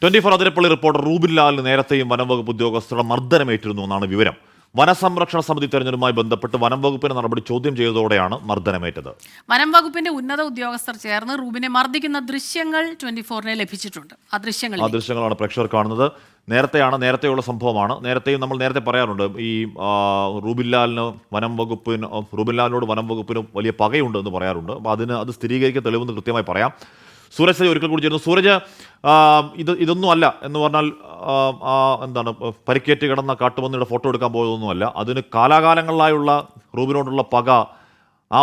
24 Athirappilly reporter Rubin ലാലിന് നേരത്തെയും വനം വകുപ്പ് ഉദ്യോഗസ്ഥരുടെ മർദ്ദനമേറ്റിരുന്നു എന്നാണ് വിവരം. വനസംരക്ഷണ സമിതി തെരഞ്ഞെടുപ്പുമായി ബന്ധപ്പെട്ട് വനം വകുപ്പിന്റെ നടപടി ചോദ്യം ചെയ്തതോടെയാണ് മർദ്ദനമേറ്റത്. വനം വകുപ്പിന്റെ ഉന്നത ഉദ്യോഗസ്ഥർ ചേർന്ന് റൂബിനെ മർദ്ദിക്കുന്ന ദൃശ്യങ്ങൾ 24-ന് ലഭിച്ചിട്ടുണ്ട്. ആ ദൃശ്യങ്ങളാണ് പ്രേക്ഷകർ കാണുന്നത്. നേരത്തെയുള്ള സംഭവമാണ്. നമ്മൾ നേരത്തെ പറയാറുണ്ട്, ഈ റൂബിൻ ലാലിനോട് വനം വകുപ്പിന് വലിയ പകയുണ്ട് എന്ന് പറയാറുണ്ട്. അപ്പോൾ അത് സ്ഥിരീകരിക്കാൻ തെളിവെന്ന് കൃത്യമായി പറയാം. സൂരജ് ഒരിക്കൽ കൂടി ചേരുന്നു. സൂരജ്, ഇതൊന്നും അല്ല എന്ന് പറഞ്ഞാൽ എന്താണ്, പരിക്കേറ്റ് കിടന്ന കാട്ടുപന്നിയുടെ ഫോട്ടോ എടുക്കാൻ പോയതൊന്നുമല്ല. അതിന് കാലാകാലങ്ങളിലായുള്ള റൂബിനോടുള്ള പക ആ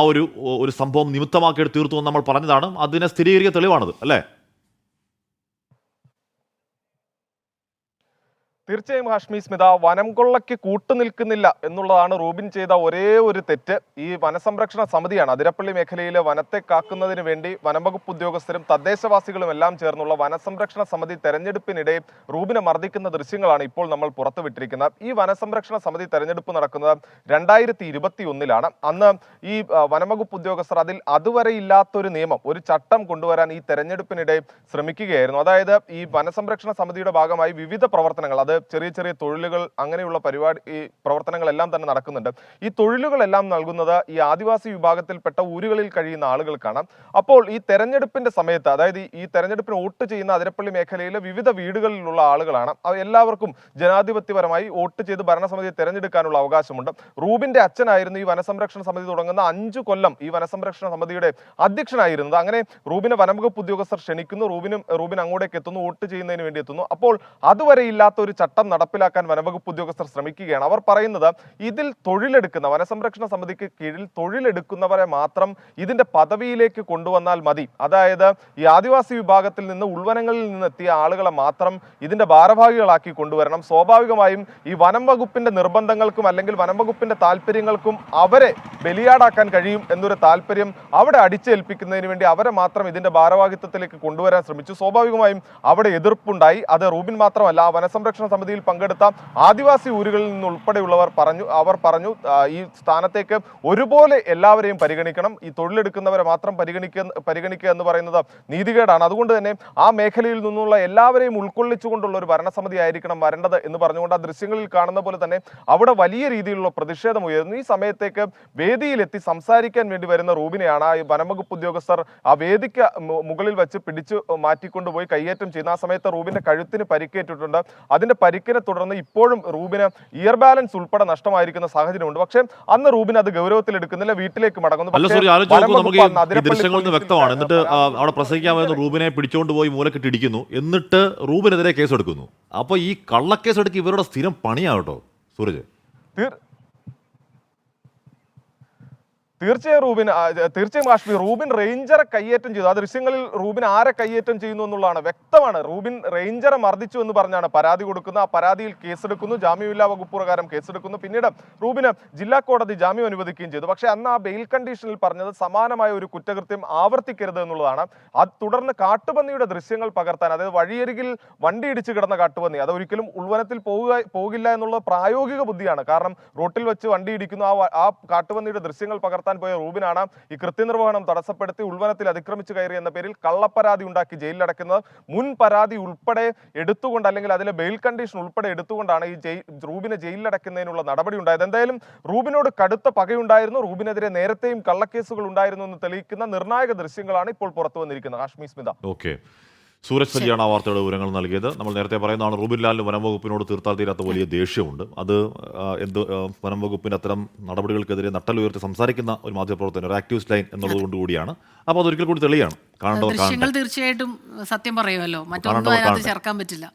ഒരു സംഭവം നിമിത്തമാക്കിയിട്ട് തീർത്തു എന്ന് നമ്മൾ പറഞ്ഞതാണ്. അതിനെ സ്ഥിരീകരിക്കുന്ന തെളിവാണത്, അല്ലേ? തീർച്ചയായും ഹാഷ്മി സ്മിത, വനം കൊള്ളയ്ക്ക് കൂട്ടുനിൽക്കുന്നില്ല എന്നുള്ളതാണ് റൂബിൻ ചെയ്ത ഒരേ ഒരു തെറ്റ്. ഈ വനസംരക്ഷണ സമിതിയാണ്, അതിരപ്പള്ളി മേഖലയിലെ വനത്തെ കാക്കുന്നതിന് വേണ്ടി വനംവകുപ്പ് ഉദ്യോഗസ്ഥരും തദ്ദേശവാസികളും എല്ലാം ചേർന്നുള്ള വനസംരക്ഷണ സമിതി തെരഞ്ഞെടുപ്പിനിടെ റൂബിനെ മർദ്ദിക്കുന്ന ദൃശ്യങ്ങളാണ് ഇപ്പോൾ നമ്മൾ പുറത്തുവിട്ടിരിക്കുന്നത്. ഈ വനസംരക്ഷണ സമിതി തെരഞ്ഞെടുപ്പ് നടക്കുന്നത് 2021-ലാണ്. അന്ന് ഈ വനംവകുപ്പ് ഉദ്യോഗസ്ഥർ അതുവരെ ഇല്ലാത്തൊരു നിയമം, ഒരു ചട്ടം കൊണ്ടുവരാൻ ഈ തെരഞ്ഞെടുപ്പിനിടെ ശ്രമിക്കുകയായിരുന്നു. അതായത് ഈ വനസംരക്ഷണ സമിതിയുടെ ഭാഗമായി വിവിധ പ്രവർത്തനങ്ങൾ, അത് ചെറിയ ചെറിയ തൊഴിലുകൾ, അങ്ങനെയുള്ള ഈ പ്രവർത്തനങ്ങളെല്ലാം തന്നെ നടക്കുന്നുണ്ട്. ഈ തൊഴിലുകളെല്ലാം നൽകുന്നത് ഈ ആദിവാസി വിഭാഗത്തിൽപ്പെട്ട ഊരുകളിൽ കഴിയുന്ന ആളുകൾക്കാണ്. അപ്പോൾ ഈ തെരഞ്ഞെടുപ്പിന്റെ സമയത്ത്, അതായത് ഈ തെരഞ്ഞെടുപ്പിന് വോട്ട് ചെയ്യുന്ന അതിരപ്പള്ളി മേഖലയിലെ വിവിധ വീടുകളിലുള്ള ആളുകളാണ്. എല്ലാവർക്കും ജനാധിപത്യപരമായി വോട്ട് ചെയ്ത് ഭരണസമിതിയെ തെരഞ്ഞെടുക്കാനുള്ള അവകാശമുണ്ട്. റൂബിന്റെ അച്ഛനായിരുന്നു ഈ വനസംരക്ഷണ സമിതി തുടങ്ങുന്ന 5 കൊല്ലം ഈ വനസംരക്ഷണ സമിതിയുടെ അധ്യക്ഷനായിരുന്നത്. അങ്ങനെ റൂബിനെ വനംവകുപ്പ് ഉദ്യോഗസ്ഥർ ക്ഷണിക്കുന്നു, റൂബിൻ അങ്ങോട്ടേക്ക് എത്തുന്നു, വോട്ട് ചെയ്യുന്നതിന് വേണ്ടി എത്തുന്നു. അപ്പോൾ അതുവരെ ഇല്ലാത്ത ഒരു ചട്ടം നടപ്പിലാക്കാൻ വനംവകുപ്പ് ഉദ്യോഗസ്ഥർ ശ്രമിക്കുകയാണ്. അവർ പറയുന്നത്, ഇതിൽ തൊഴിലെടുക്കുന്ന വനസംരക്ഷണ സമിതിക്ക് കീഴിൽ തൊഴിലെടുക്കുന്നവരെ മാത്രം ഇതിന്റെ പദവിയിലേക്ക് കൊണ്ടുവന്നാൽ മതി. അതായത് ഈ ആദിവാസി വിഭാഗത്തിൽ നിന്ന്, ഉൾവനങ്ങളിൽ നിന്നെത്തിയ ആളുകളെ മാത്രം ഇതിന്റെ ഭാരവാഹികളാക്കി കൊണ്ടുവരണം. സ്വാഭാവികമായും ഈ വനം വകുപ്പിന്റെ നിർബന്ധങ്ങൾക്കും അല്ലെങ്കിൽ വനം വകുപ്പിന്റെ താല്പര്യങ്ങൾക്കും അവരെ ബലിയാടാക്കാൻ കഴിയും എന്നൊരു താല്പര്യം അവിടെ അടിച്ചേൽപ്പിക്കുന്നതിന് വേണ്ടി അവരെ മാത്രം ഇതിന്റെ ഭാരവാഹിത്വത്തിലേക്ക് കൊണ്ടുവരാൻ ശ്രമിച്ചു. സ്വാഭാവികമായും അവിടെ എതിർപ്പുണ്ടായി. അത് റൂബിൻ മാത്രമല്ല, വനസംരക്ഷണ സമിതിയിൽ പങ്കെടുത്ത ആദിവാസി ഊരുകളിൽ നിന്നുൾപ്പെടെയുള്ളവർ പറഞ്ഞു ഈ സ്ഥാനത്തേക്ക് ഒരുപോലെ എല്ലാവരെയും പരിഗണിക്കണം. ഈ തൊഴിലെടുക്കുന്നവരെ മാത്രം പരിഗണിക്കുക എന്ന് പറയുന്നത് നീതികേടാണ്. അതുകൊണ്ട് തന്നെ ആ മേഖലയിൽ നിന്നുള്ള എല്ലാവരെയും ഉൾക്കൊള്ളിച്ചുകൊണ്ടുള്ള ഒരു ഭരണസമിതി ആയിരിക്കണം വരേണ്ടത് എന്ന് പറഞ്ഞുകൊണ്ട് ആ ദൃശ്യങ്ങളിൽ കാണുന്ന പോലെ തന്നെ അവിടെ വലിയ രീതിയിലുള്ള പ്രതിഷേധം ഉയർന്നു. ഈ സമയത്തേക്ക് വേദിയിലെത്തി സംസാരിക്കാൻ വേണ്ടി വരുന്ന റൂബിനെയാണ് ഈ വനംവകുപ്പ് ഉദ്യോഗസ്ഥർ ആ വേദിക്ക് മുകളിൽ വെച്ച് പിടിച്ചു മാറ്റിക്കൊണ്ടുപോയി കയ്യേറ്റം ചെയ്യുന്ന. ആ സമയത്ത് റൂബിന്റെ കഴുത്തിന് പരിക്കേറ്റിട്ടുണ്ട്. അതിന്റെ പരിക്കിനെ തുടർന്ന് ഇപ്പോഴും റൂബിന് ഇയർ ബാലൻസ് ഉൾപ്പെടെ നഷ്ടമായിരിക്കുന്ന സാഹചര്യമുണ്ട്. പക്ഷേ അന്ന് റൂബിൻ അത് ഗൗരവത്തിൽ എടുക്കുന്നില്ല, വീട്ടിലേക്ക് മടങ്ങുന്നു. വ്യക്തമാണ്. എന്നിട്ട് അവിടെ പ്രസംഗിക്കാമെന്ന് റൂബിനെ പിടിച്ചുകൊണ്ടുപോയി മൂലക്കിട്ട് ഇടിക്കുന്നു. എന്നിട്ട് റൂബിനെതിരെ കേസെടുക്കുന്നു. അപ്പൊ ഈ കള്ളക്കേസെടുക്കി ഇവരുടെ സ്ഥിരം പണിയാട്ടോ സൂരജ്. തീർച്ചയായും കാശ്മീർ റൂബിൻ റേഞ്ചറെ കയ്യേറ്റം ചെയ്തു. ആ ദൃശ്യങ്ങളിൽ റൂബിൻ ആരെ കയ്യേറ്റം ചെയ്യുന്നു എന്നുള്ളതാണ് വ്യക്തമാണ്. റൂബിൻ റേഞ്ചറെ മർദ്ദിച്ചു എന്ന് പറഞ്ഞാണ് പരാതി കൊടുക്കുന്നത്. ആ പരാതിയിൽ കേസെടുക്കുന്നു, ജാമ്യമില്ലാ വകുപ്പ് പ്രകാരം കേസെടുക്കുന്നു. പിന്നീട് റൂബിന് ജില്ലാ കോടതി ജാമ്യം അനുവദിക്കുകയും ചെയ്തു. പക്ഷേ അന്ന് ആ ബെയിൽ കണ്ടീഷനിൽ പറഞ്ഞത് സമാനമായ ഒരു കുറ്റകൃത്യം ആവർത്തിക്കരുത് എന്നുള്ളതാണ്. അത് തുടർന്ന് കാട്ടുപന്നിയുടെ ദൃശ്യങ്ങൾ പകർത്താൻ, അതായത് വഴിയരികിൽ വണ്ടി ഇടിച്ചു കിടന്ന കാട്ടുപന്നി, അത് ഒരിക്കലും ഉൾവനത്തിൽ പോകില്ല എന്നുള്ള പ്രായോഗിക ബുദ്ധിയാണ്. കാരണം റോട്ടിൽ വെച്ച് വണ്ടി ഇടിക്കുന്നു. ആ കാട്ടുപന്നിയുടെ ദൃശ്യങ്ങൾ പകർത്താൻ പോയ റൂബിനാണ് ഈ കൃത്യനിർവഹണം തടസ്സപ്പെടുത്തി ഉൾവനത്തിൽ അതിക്രമിച്ചു കയറി എന്ന പേരിൽ കള്ളപ്പരാതി ഉണ്ടാക്കി ജയിലിലടക്കുന്നത്. മുൻ പരാതി ഉൾപ്പെടെ എടുത്തുകൊണ്ട്, അല്ലെങ്കിൽ അതിലെ ബെയിൽ കണ്ടീഷൻ ഉൾപ്പെടെ എടുത്തുകൊണ്ടാണ് ഈ റൂബിനെ ജയിലിലടക്കുന്നതിനുള്ള നടപടി ഉണ്ടായത്. എന്തായാലും റൂബിനോട് കടുത്ത പകയുണ്ടായിരുന്നു. റൂബിനെതിരെ നേരത്തെയും കള്ളക്കേസുകൾ ഉണ്ടായിരുന്നു എന്ന് തെളിയിക്കുന്ന നിർണായക ദൃശ്യങ്ങളാണ് ഇപ്പോൾ പുറത്തു വന്നിരിക്കുന്നത്. ഹാഷ്മി സ്മിത. ഓക്കെ, സൂരജ് സജിയാണ് ആ വാർത്തയുടെ വിവരങ്ങൾ നൽകിയത്. നമ്മൾ നേരത്തെ പറയുന്നതാണ്, റൂബിൻ ലാലിന് വനംവകുപ്പിനോട് തീർത്താൽ തീരാത്ത വലിയ ദേഷ്യമുണ്ട്. അത് വനംവകുപ്പിൻ്റെ അത്തരം നടപടികൾക്കെതിരെ നട്ടലുയർത്തി സംസാരിക്കുന്ന ഒരു മാധ്യമപ്രവർത്തനം, ഒരു ആക്ടിവിസ്റ്റ് ലൈൻ എന്നുള്ളത് കൊണ്ടുകൂടിയാണ്. അപ്പോൾ അതൊരിക്കൽ കൂടി തെളിയാണ്. ദൃശ്യങ്ങൾ തീർച്ചയായിട്ടും സത്യം പറയുമല്ലോ, മറ്റൊന്നും അതിനകത്ത് ചേർക്കാൻ പറ്റില്ല.